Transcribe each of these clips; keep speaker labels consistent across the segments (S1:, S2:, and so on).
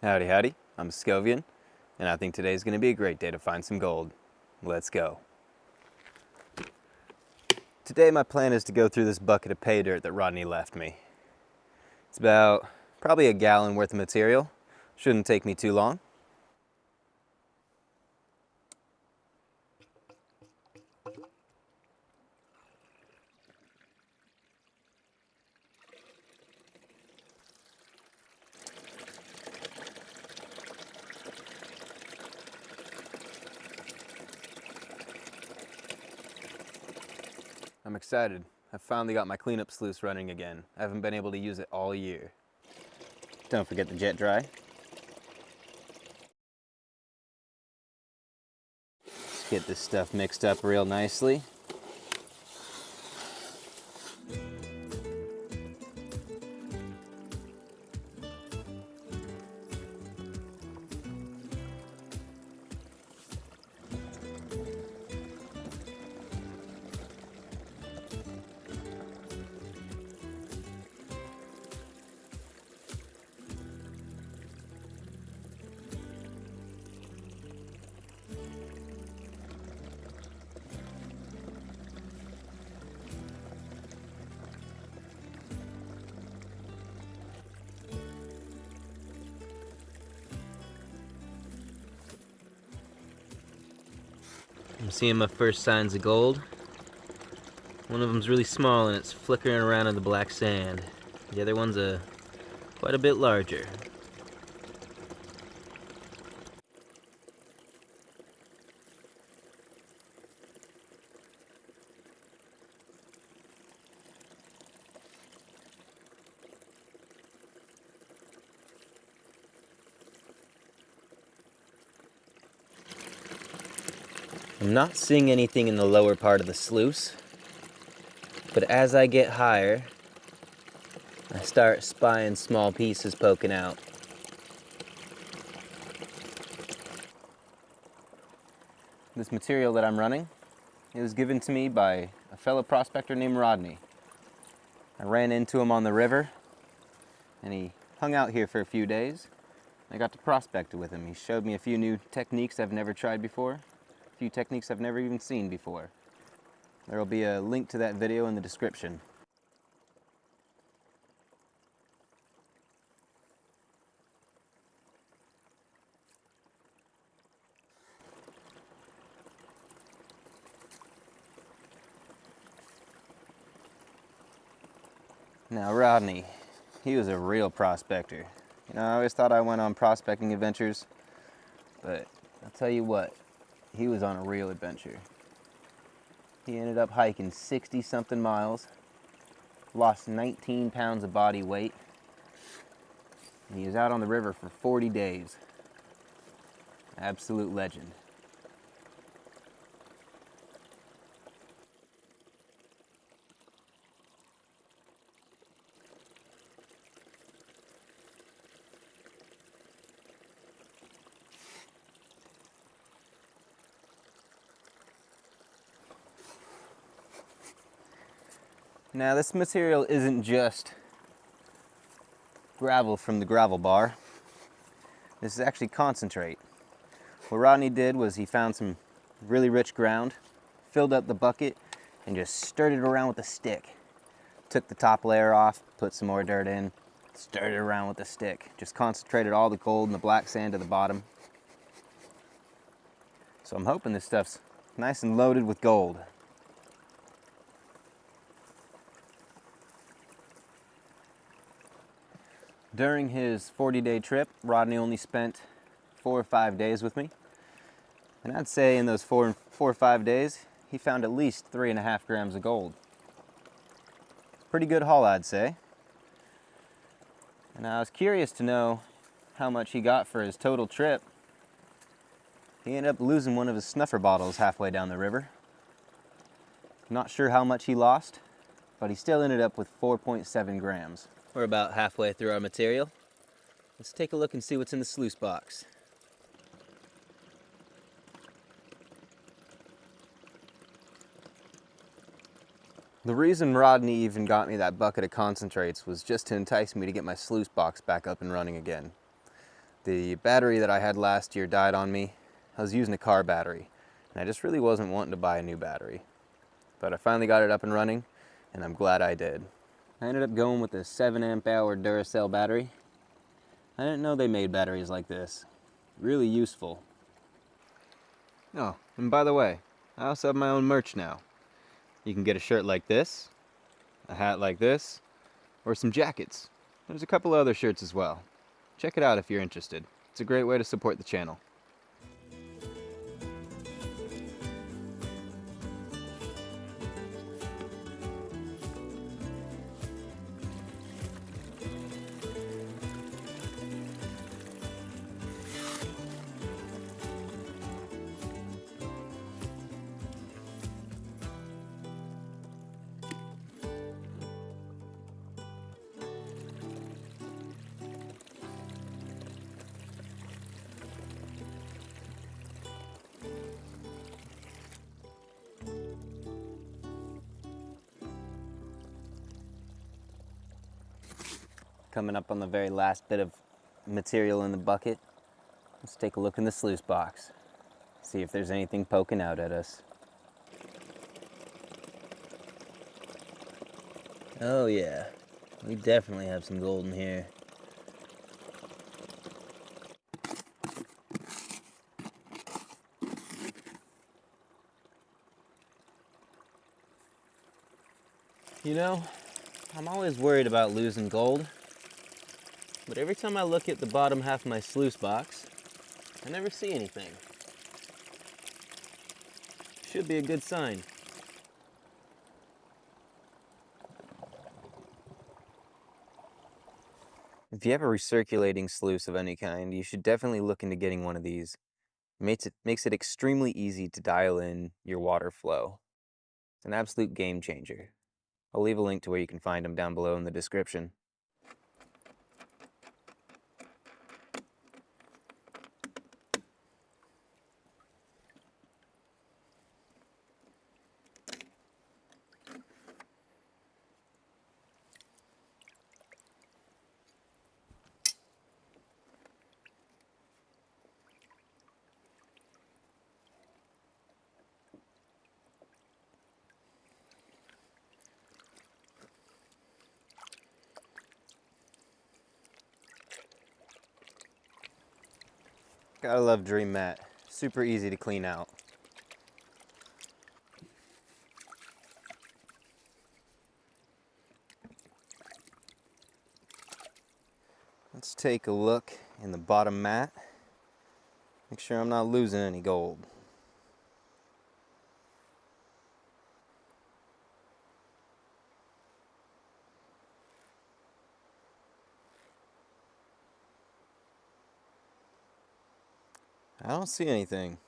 S1: Howdy, howdy. I'm Scovian, and I think today's going to be a great day to find some gold. Let's go. Today my plan is to go through this bucket of pay dirt that Rodney left me. It's about probably a gallon worth of material. Shouldn't take me too long. I'm excited. I've finally got my cleanup sluice running again. I haven't been able to use it all year. Don't forget to jet dry. Let's get this stuff mixed up real nicely. I'm seeing my first signs of gold. One of them's really small and it's flickering around in the black sand. The other one's quite a bit larger. I'm not seeing anything in the lower part of the sluice, but as I get higher, I start spying small pieces poking out. This material that I'm running, it was given to me by a fellow prospector named Rodney. I ran into him on the river, and he hung out here for a few days. I got to prospect with him. He showed me a few new techniques I've never tried before. A few techniques I've never even seen before. There will be a link to that video in the description. Now Rodney, he was a real prospector. You know, I always thought I went on prospecting adventures, but I'll tell you what, he was on a real adventure. He ended up hiking 60-something miles, lost 19 pounds of body weight, and he was out on the river for 40 days. Absolute legend. Now this material isn't just gravel from the gravel bar. This is actually concentrate. What Rodney did was he found some really rich ground, filled up the bucket, and just stirred it around with a stick. Took the top layer off, put some more dirt in, stirred it around with a stick. Just concentrated all the gold and the black sand to the bottom. So I'm hoping this stuff's nice and loaded with gold. During his 40-day trip, Rodney only spent 4 or 5 days with me. And I'd say in those 4 or 5 days, he found at least 3.5 grams of gold. Pretty good haul, I'd say. And I was curious to know how much he got for his total trip. He ended up losing one of his snuffer bottles halfway down the river. Not sure how much he lost, but he still ended up with 4.7 grams. We're about halfway through our material. Let's take a look and see what's in the sluice box. The reason Rodney even got me that bucket of concentrates was just to entice me to get my sluice box back up and running again. The battery that I had last year died on me. I was using a car battery, and I just really wasn't wanting to buy a new battery. But I finally got it up and running, and I'm glad I did. I ended up going with a 7 amp hour Duracell battery. I didn't know they made batteries like this. Really useful. Oh, and by the way, I also have my own merch now. You can get a shirt like this, a hat like this, or some jackets. There's a couple other shirts as well. Check it out if you're interested. It's a great way to support the channel. Coming up on the very last bit of material in the bucket, let's take a look in the sluice box. See if there's anything poking out at us. Oh yeah, we definitely have some gold in here. You know, I'm always worried about losing gold, but every time I look at the bottom half of my sluice box, I never see anything. Should be a good sign. If you have a recirculating sluice of any kind, you should definitely look into getting one of these. Makes it extremely easy to dial in your water flow. It's an absolute game changer. I'll leave a link to where you can find them down below in the description. Gotta love Dream Mat. Super easy to clean out. Let's take a look in the bottom mat. Make sure I'm not losing any gold. I don't see anything.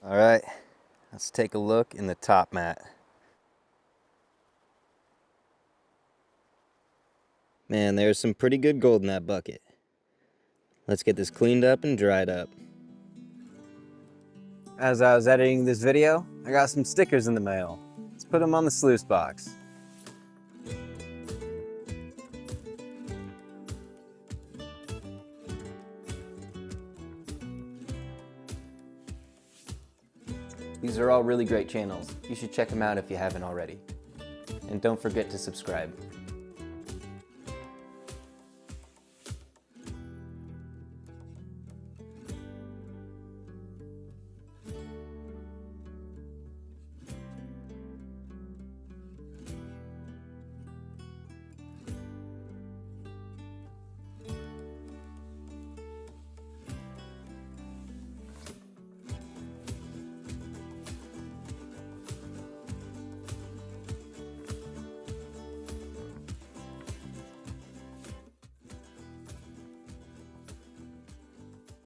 S1: All right, let's take a look in the top mat. Man, there's some pretty good gold in that bucket. Let's get this cleaned up and dried up. As I was editing this video, I got some stickers in the mail. Let's put them on the sluice box. These are all really great channels. You should check them out if you haven't already. And don't forget to subscribe.